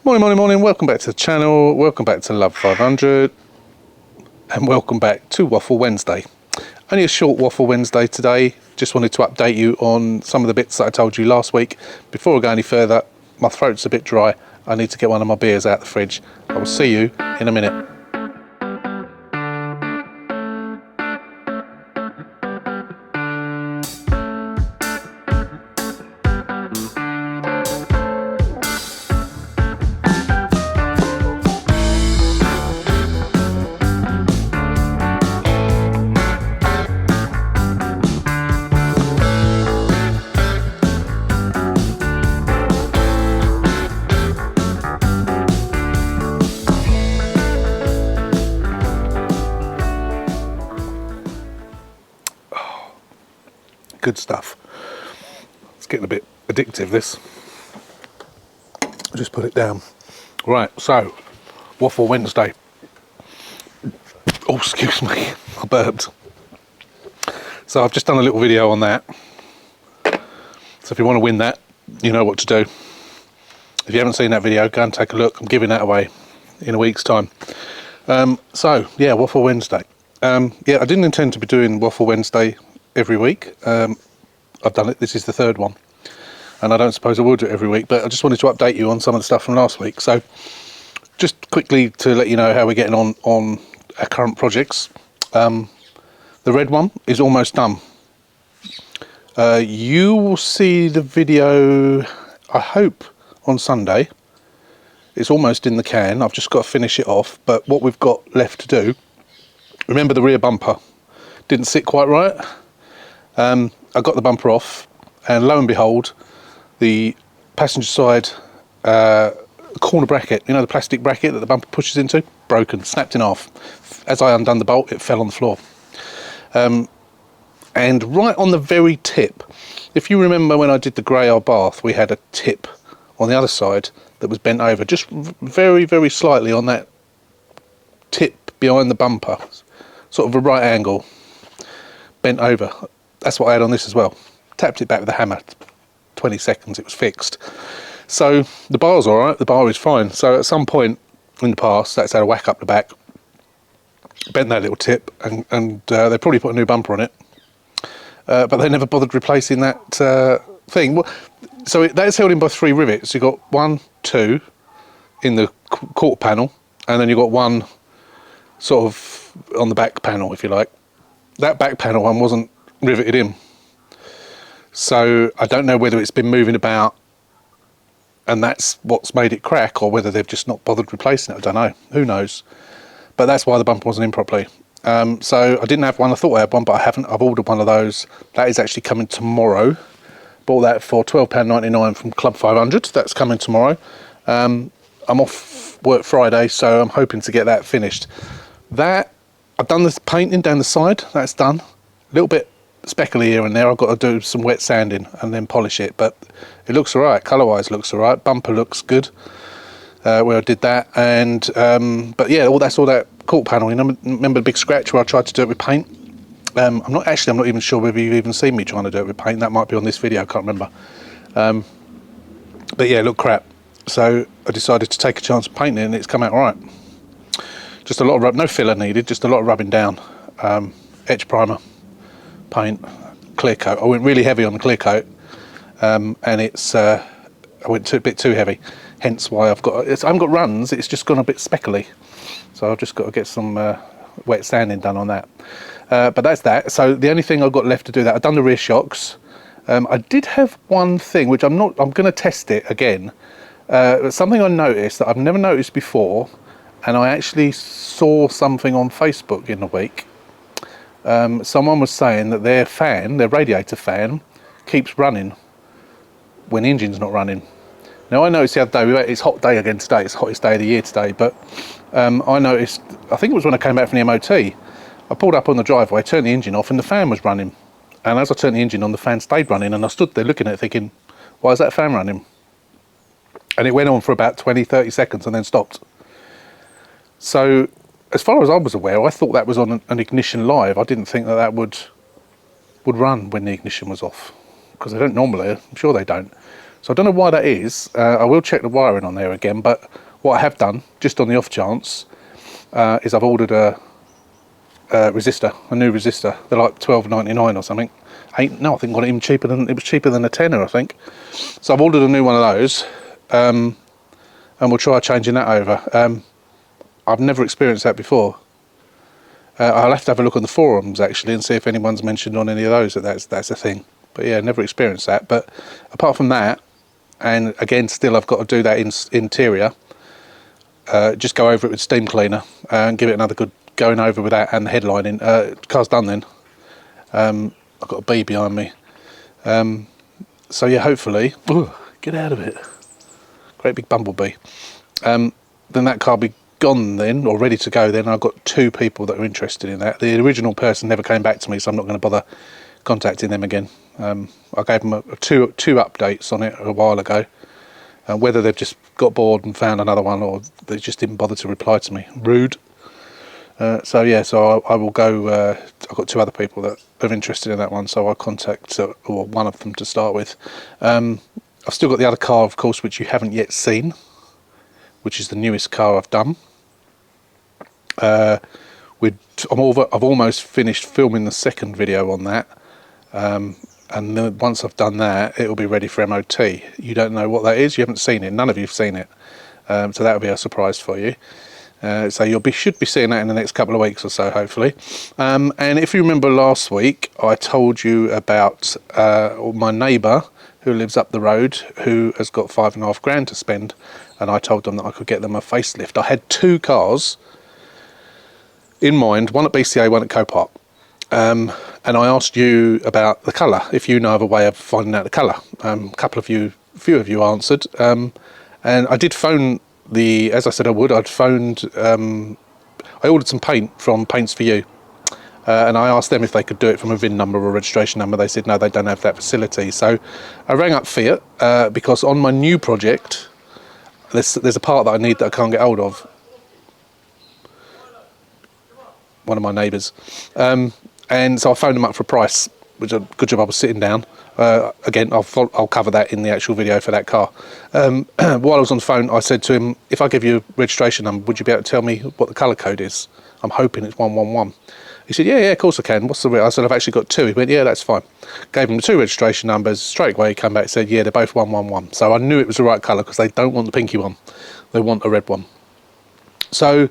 Morning, welcome back to the channel, welcome back to Love 500, and welcome back to Waffle Wednesday. Only a short Waffle Wednesday today, just wanted to update you on some of the bits that I told you last week. Before I go any further, my throat's a bit dry, I need to get one of my beers out of the fridge. I will see you in a minute. Good stuff. It's getting a bit addictive, this. I'll just put it down. Right, so Waffle Wednesday. Oh, excuse me, I burped. So I've just done a little video on that. So if you want to win that, you know what to do. If you haven't seen that video, go and take a look. I'm giving that away in a week's time. So yeah, Waffle Wednesday. Yeah, I didn't intend to be doing Waffle Wednesday every week. I've done it, this is the third one, and I don't suppose I will do it every week, but I just wanted to update you on some of the stuff from last week. So just quickly to let you know how we're getting on our current projects. The red one is almost done. You will see the video, I hope, on Sunday. It's almost in the can, I've just got to finish it off, but what we've got left to do, remember the rear bumper didn't sit quite right. I got the bumper off, and lo and behold, the passenger side corner bracket, you know, the plastic bracket that the bumper pushes into, broken, snapped in half. As I undone the bolt, it fell on the floor. And right on the very tip, if you remember when I did the grey old bath, we had a tip on the other side that was bent over, just very, very slightly on that tip behind the bumper, sort of a right angle, bent over. That's what I had on this as well. Tapped it back with a hammer, 20 seconds, it was fixed. So the bar's all right, the bar is fine. So at some point in the past, that's had a whack up the back, bent that little tip, and they probably put a new bumper on it. But they never bothered replacing that thing. Well, so that's held in by 3 rivets. You've got 1, 2 in the quarter panel, and then you've got 1 sort of on the back panel, if you like. That back panel one wasn't riveted in, so I don't know whether it's been moving about and that's what's made it crack, or whether they've just not bothered replacing it. I don't know, who knows, but that's why the bumper wasn't in properly. So I didn't have one. I thought I had one, but I haven't. I've ordered one of those. That is actually coming tomorrow. Bought that for £12.99 from Club 500. That's coming tomorrow. I'm off work Friday, so I'm hoping to get that finished. That I've done this painting down the side, that's done. A little bit speckly here and there. I've got to do some wet sanding and then polish it, but it looks all right. Colour-wise looks all right. Bumper looks good where I did that. And but yeah, all that quarter panel. You know, remember the big scratch where I tried to do it with paint? I'm not even sure whether you've even seen me trying to do it with paint. That might be on this video, I can't remember. But yeah, it looked crap. So I decided to take a chance of painting it, and it's come out all right. Just a lot of no filler needed, just a lot of rubbing down. Etch primer, paint, clear coat. I went really heavy on the clear coat, and it's I went a bit too heavy. Hence why I haven't got runs. It's just gone a bit speckly, so I've just got to get some wet sanding done on that. But that's that. So the only thing I've got left to do, that I've done the rear shocks. I did have one thing which I'm going to test it again. Something I noticed that I've never noticed before, and I actually saw something on Facebook in the week. Someone was saying that their radiator fan, keeps running when the engine's not running. Now I noticed the other day, it's a hot day again today, it's the hottest day of the year today, but I noticed, I think it was when I came back from the MOT, I pulled up on the driveway, turned the engine off, and the fan was running. And as I turned the engine on, the fan stayed running, and I stood there looking at it thinking, why is that fan running? And it went on for about 20-30 seconds and then stopped. So as far as I was aware, I thought that was on an ignition live. I didn't think that would run when the ignition was off, because they don't normally. I'm sure they don't. So I don't know why that is. I will check the wiring on there again, but what I have done, just on the off chance, is I've ordered a resistor, a new resistor. They're like $12.99 or something. No, I think got it even cheaper than, it was cheaper than a tenner, I think. So I've ordered a new one of those, and we'll try changing that over. I've never experienced that before. I'll have to have a look on the forums actually and see if anyone's mentioned on any of those that that's a thing. But yeah, never experienced that. But apart from that, and again, still I've got to do that interior. Just go over it with steam cleaner and give it another good going over with that and the headlining. Car's done then. I've got a bee behind me. So yeah, hopefully, get out of it. Great big bumblebee. Then that car will be gone then, or ready to go then. I've got 2 people that are interested in that. The original person never came back to me, so I'm not going to bother contacting them again. I gave them two updates on it a while ago. Whether they've just got bored and found another one, or they just didn't bother to reply to me. Rude. So yeah, so I will go. I've got 2 other people that are interested in that one, so I'll contact or one of them to start with. I've still got the other car, of course, which you haven't yet seen, which is the newest car I've done. I've almost finished filming the second video on that, and then once I've done that, it will be ready for MOT. You don't know what that is. You haven't seen it. None of you have seen it, so that will be a surprise for you. So should be seeing that in the next couple of weeks or so, hopefully. And if you remember last week, I told you about my neighbour who lives up the road, who has got £5,500 to spend, and I told them that I could get them a facelift. I had 2 cars in mind, one at BCA, one at Copart. And I asked you about the colour, if you know of a way of finding out the colour. Few of you answered, and I did phone as I said I would. I ordered some paint from Paints for You, and I asked them if they could do it from a VIN number or a registration number. They said no, they don't have that facility. So I rang up Fiat because on my new project, there's a part that I need that I can't get hold of. One of my neighbours, and so I phoned them up for a price, which a good job I was sitting down. Again, I'll cover that in the actual video for that car. While I was on the phone, I said to him, if I give you a registration number, would you be able to tell me what the colour code is? I'm hoping it's 111. He said, yeah, of course I can. What's the I said, I've actually got 2. He went, yeah, that's fine. Gave him the 2 registration numbers. Straight away he came back and said, yeah, they're both 111. So I knew it was the right colour, because they don't want the pinky one. They want a red one. So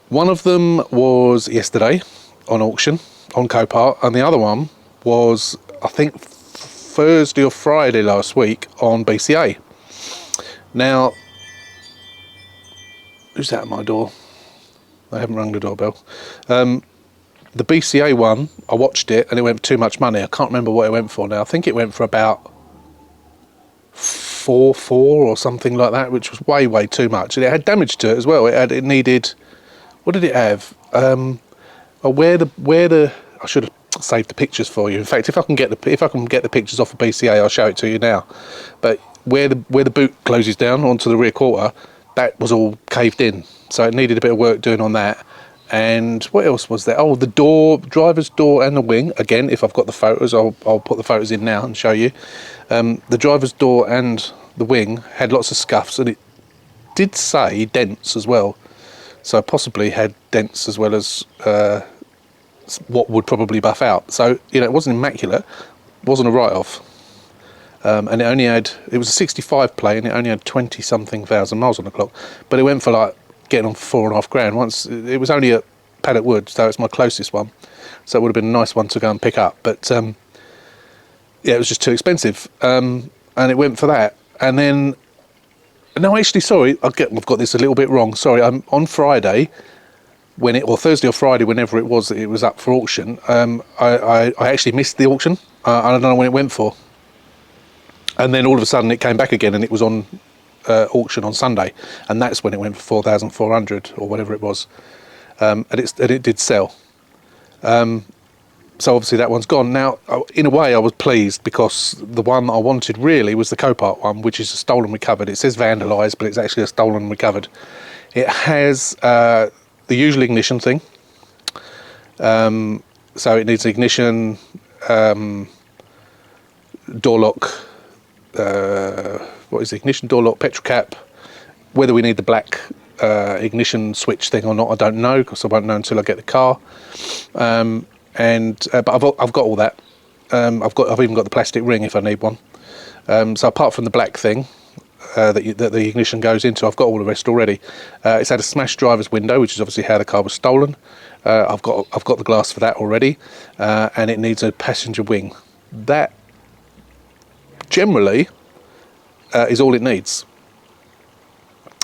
one of them was yesterday on auction on Copart, and the other one was, I think, Thursday or Friday last week on BCA. Now, who's that at my door? They haven't rung the doorbell. The BCA one, I watched it and it went for too much money. I can't remember what it went for now. I think it went for about 4.4 or something like that, which was way too much. And it had damage to it as well. It needed, what did it have? Where the I should have saved the pictures for you. In fact, if I can get the pictures off of BCA, I'll show it to you now. But where the boot closes down onto the rear quarter, that was all caved in, so it needed a bit of work doing on that. And what else was there? Oh, the door, driver's door and the wing. Again, if I've got the photos, I'll put the photos in now and show you. The driver's door and the wing had lots of scuffs, and it did say dents as well. So possibly had dents as well as what would probably buff out. So, it wasn't immaculate, wasn't a write-off. And it was a 65 plate, and it only had 20-something thousand miles on the clock. But it went for like getting on for £4,500. Once it was only at Paddock Wood, so it's my closest one. So it would have been a nice one to go and pick up. But yeah, it was just too expensive, and it went for that. And then, no, actually, sorry, I've got this a little bit wrong. Sorry, on Friday, or Thursday or Friday, whenever it was up for auction. I actually missed the auction. I don't know when it went for. And then all of a sudden it came back again, and it was on auction on Sunday, and that's when it went for 4,400 or whatever it was, and it did sell. So obviously that one's gone. Now, in a way, I was pleased, because the one I wanted really was the Copart one, which is a stolen recovered. It says vandalised, but it's actually a stolen recovered. It has the usual ignition thing, so it needs ignition, door lock, what is the ignition door lock, petrol cap. Whether we need the black ignition switch thing or not, I don't know, because I won't know until I get the car. But I've got all that. I've even got the plastic ring if I need one. So apart from the black thing that the ignition goes into, I've got all the rest already. It's had a smashed driver's window, which is obviously how the car was stolen. I've got the glass for that already, and it needs a passenger wing. That generally is all it needs.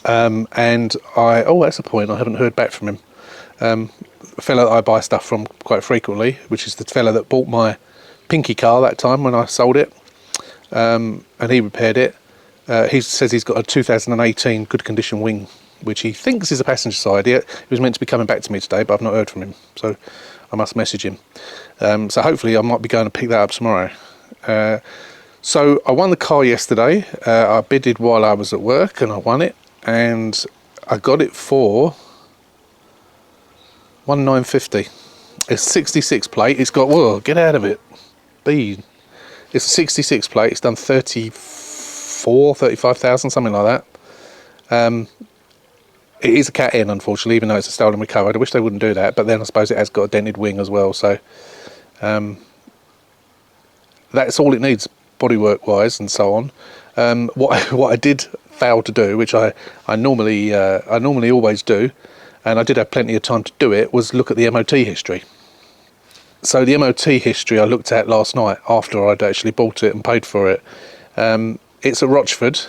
And that's a point, I haven't heard back from him. A fellow that I buy stuff from quite frequently, which is the fellow that bought my Pinky car that time when I sold it, and he repaired it. He says he's got a 2018 good condition wing, which he thinks is a passenger side. He was meant to be coming back to me today, but I've not heard from him, so I must message him. So hopefully I might be going to pick that up tomorrow. So I won the car yesterday. I bidded while I was at work and I won it, and I got it for 1,950. It's 66 plate. It's got, whoa, get out of it. It's a 66 plate. It's done 35,000, something like that. It is a Cat N, unfortunately, even though it's a stolen recovered. I wish they wouldn't do that, but then I suppose it has got a dented wing as well, so that's all it needs bodywork wise and so on. What I did fail to do, which I normally always do, and I did have plenty of time to do it, was look at the MOT history. So the MOT history I looked at last night after I'd actually bought it and paid for it. It's at Rochford.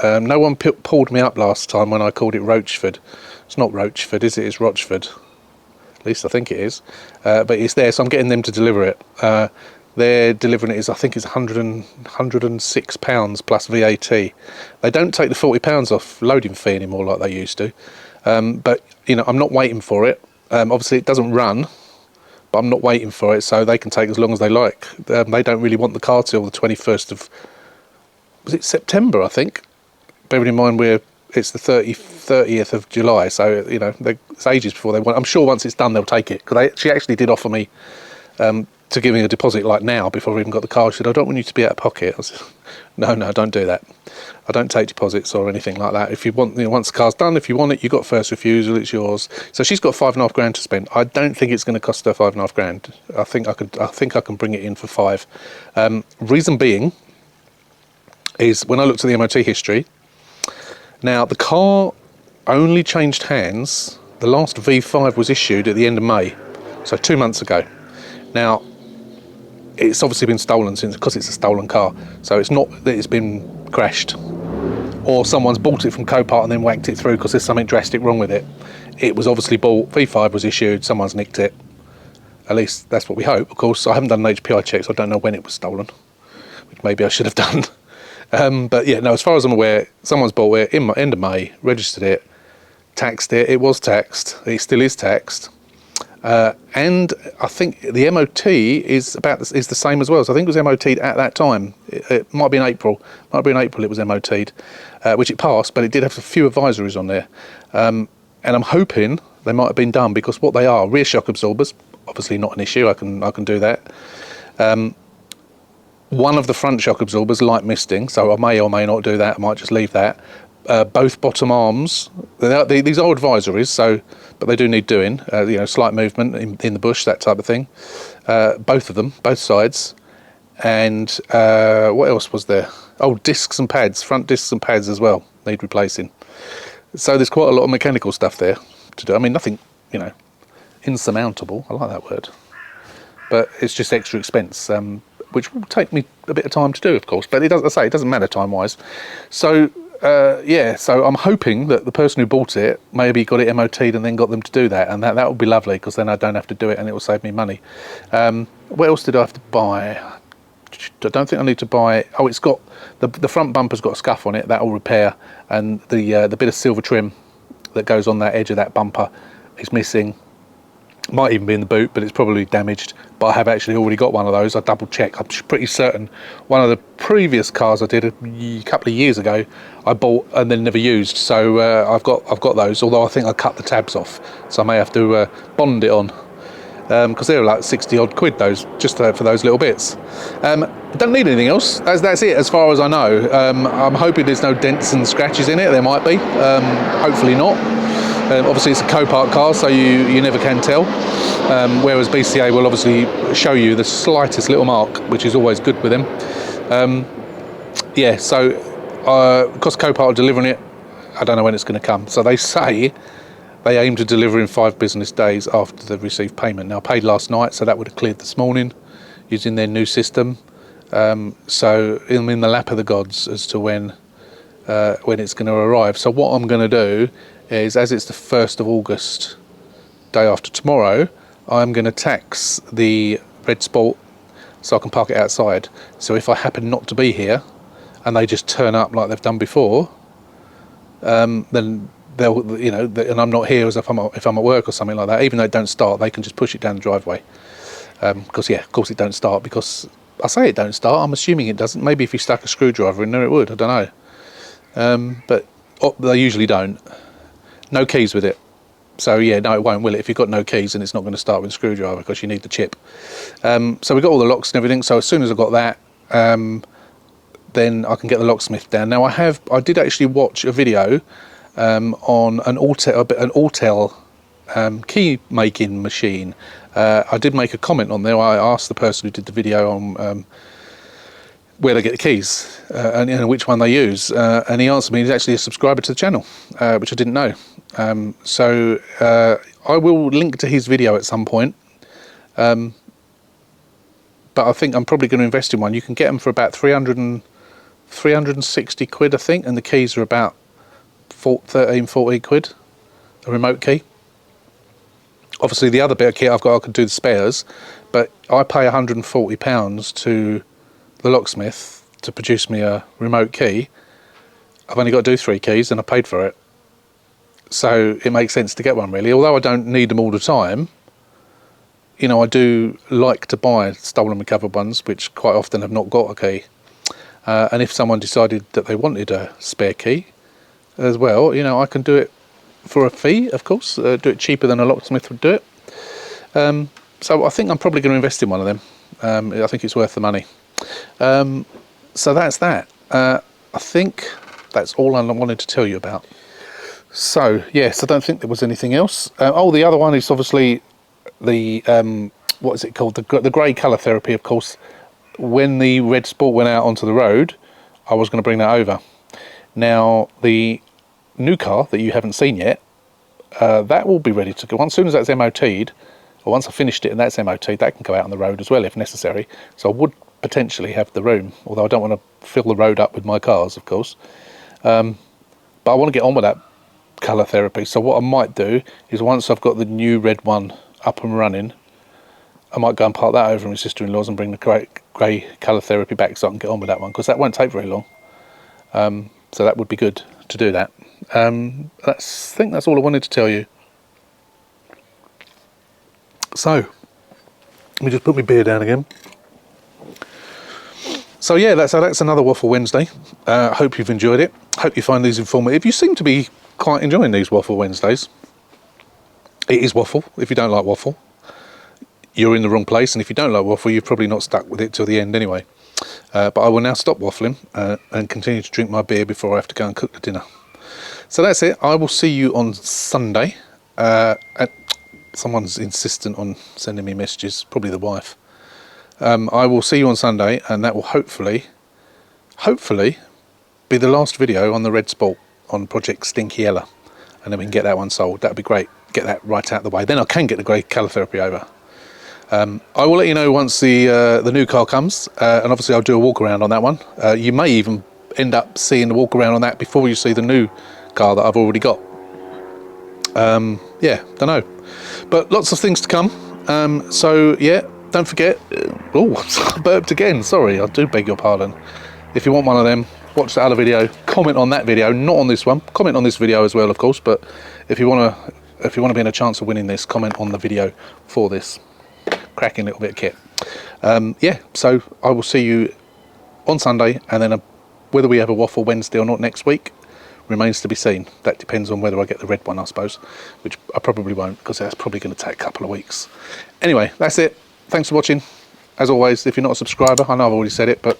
No one pulled me up last time when I called it Rochford. It's not Rochford, is it? It's Rochford. At least I think it is. But it's there, so I'm getting them to deliver it. They're delivering it, I think it's £106 plus VAT. They don't take the £40 off loading fee anymore like they used to. But, I'm not waiting for it. Obviously, it doesn't run, but I'm not waiting for it, so they can take as long as they like. They don't really want the car till the 21st of... Was it September, I think? Bearing in mind it's the 30th of July, so, it's ages before they want... I'm sure once it's done, they'll take it. Because she actually did offer me... to give me a deposit like now before I even got the car. She said, I don't want you to be out of pocket. I said, no, don't do that. I don't take deposits or anything like that. If you want, once the car's done, if you want it, you've got first refusal, it's yours. So she's got £5,500 to spend. I don't think it's going to cost her £5,500. I think I can bring it in for £5,000. Reason being is when I looked at the MOT history, now the car only changed hands. The last V5 was issued at the end of May, so 2 months ago. Now, it's obviously been stolen because it's a stolen car. So it's not that it's been crashed or someone's bought it from Copart and then whacked it through because there's something drastic wrong with it. It was obviously bought, V5 was issued, someone's nicked it. At least that's what we hope. Of course, I haven't done an HPI check, so I don't know when it was stolen, which maybe I should have done. But yeah, no, as far as I'm aware, someone's bought it in end of May, registered it, taxed it. It was taxed. It still is taxed. And I think the MOT is the same as well. So I think it was MOT'd at that time. It might be in April. It was MOT'd, which it passed, but it did have a few advisories on there. And I'm hoping they might have been done because what they are, rear shock absorbers, obviously not an issue. I can do that. One of the front shock absorbers, light misting, so I may or may not do that. I might just leave that. Both bottom arms, these are advisories, but they do need doing. Slight movement in the bush, that type of thing. Both of them, both sides. And what else was there? Oh, discs and pads, front discs and pads as well need replacing. So there's quite a lot of mechanical stuff there to do. I mean, nothing, insurmountable. I like that word, but it's just extra expense, which will take me a bit of time to do, of course. But it doesn't matter time-wise. So. So I'm hoping that the person who bought it maybe got it MOT'd and then got them to do that, and that would be lovely because then I don't have to do it and it will save me money. What else did I have to buy? I don't think I need to buy. Oh, it's got the front bumper's got a scuff on it. That will repair, and the bit of silver trim that goes on that edge of that bumper is missing. Might even be in the boot, but it's probably damaged. But I have actually already got one of those. I double checked. I'm pretty certain one of the previous cars I did a couple of years ago, I bought and then never used. So I've got those. Although I think I cut the tabs off, so I may have to bond it on. because they're like 60 odd quid, those, just for those little bits. Don't need anything else. That's it as far as I know. I'm hoping there's no dents and scratches in it. There might be, hopefully not. Obviously it's a Copart car, so you never can tell. Whereas BCA will obviously show you the slightest little mark, which is always good with them. Yeah, so because Copart are delivering it, I don't know when it's going to come. So they say they aim to deliver in 5 business days after they've received payment. Now, I paid last night, so that would have cleared this morning using their new system. So I'm in the lap of the gods as to when it's going to arrive. So what I'm going to do is, as it's the 1st of August, day after tomorrow, I'm going to tax the Red Sport so I can park it outside. So if I happen not to be here and they just turn up like they've done before, then they'll, you know, and I'm not here as if I'm at work or something like that. Even though it don't start, they can just push it down the driveway. Because yeah, of course it don't start, because I say it don't start. I'm assuming it doesn't. Maybe if you stuck a screwdriver in there, it would. I don't know. But they usually don't. No keys with it. So yeah, no, it won't, will it? If you've got no keys, then it's not going to start with a screwdriver because you need the chip. So we've got all the locks and everything. So as soon as I've got that, then I can get the locksmith down. Now I did actually watch a video on an Autel key making machine. I did make a comment on there. I asked the person who did the video on where they get the keys and you know, which one they use, and he answered me he's actually a subscriber to the channel, which I didn't know. So I will link to his video at some point, but I think I'm probably going to invest in one. You can get them for about 360 quid, I think, and the keys are about 13, 14 quid, a remote key. Obviously the other bit of kit I've got, I could do the spares, but I pay £140 to the locksmith to produce me a remote key. I've only got to do 3 keys and I paid for it. So it makes sense to get one, really. Although I don't need them all the time, you know, I do like to buy stolen recovered ones, which quite often have not got a key. And if someone decided that they wanted a spare key as well, you know, I can do it for a fee, of course, do it cheaper than a locksmith would do it. So I think I'm probably going to invest in one of them. I think it's worth the money. So that's that. I think that's all I wanted to tell you about. So yes, I don't think there was anything else. The other one is obviously the what is it called? The grey colour therapy. Of course, when the Red Sport went out onto the road, I was going to bring that over. Now the new car that you haven't seen yet, that will be ready to go. As soon as that's MOT'd, or once I finished it and that's MOT'd, that can go out on the road as well if necessary. So I would potentially have the room, although I don't want to fill the road up with my cars, of course. But I want to get on with that colour therapy. So what I might do is, once I've got the new red one up and running, I might go and park that over at my sister-in-law's and bring the grey colour therapy back so I can get on with that one, because that won't take very long. So that would be good to do that. I think that's all I wanted to tell you. So let me just put my beer down again. So yeah, that's another Waffle Wednesday. Hope you've enjoyed it. Hope you find these informative. You seem to be quite enjoying these Waffle Wednesdays. It is waffle. If you don't like waffle, you're in the wrong place, and if you don't like waffle, you're probably not stuck with it till the end anyway. But I will now stop waffling and continue to drink my beer before I have to go and cook the dinner. So that's it. I will see you on Sunday. Someone's insistent on sending me messages, probably the wife. I will see you on Sunday, and that will hopefully be the last video on the Red Sport on Project Stinky Ella, and then we can get that one sold. That'd be great. Get that right out of the way. Then I can get the grey colour therapy over. I will let you know once the new car comes, and obviously I'll do a walk around on that one. You may even end up seeing the walk around on that before you see the new car that I've already got. Yeah, don't know, but lots of things to come. So yeah, don't forget. Oh, I burped again. Sorry, I do beg your pardon. If you want one of them, watch the other video. Comment on that video, not on this one. Comment on this video as well, of course. But if you want to be in a chance of winning this, comment on the video for this cracking little bit of kit. Yeah, so I will see you on Sunday, and then whether we have a Waffle Wednesday or not next week remains to be seen. That depends on whether I get the red one, I suppose, which I probably won't, because that's probably going to take a couple of weeks. Anyway, that's it. Thanks for watching. As always, if you're not a subscriber, I know I've already said it, but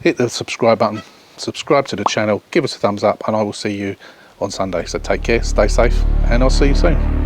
hit the subscribe button, subscribe to the channel, give us a thumbs up, and I will see you on Sunday. So take care, stay safe, and I'll see you soon.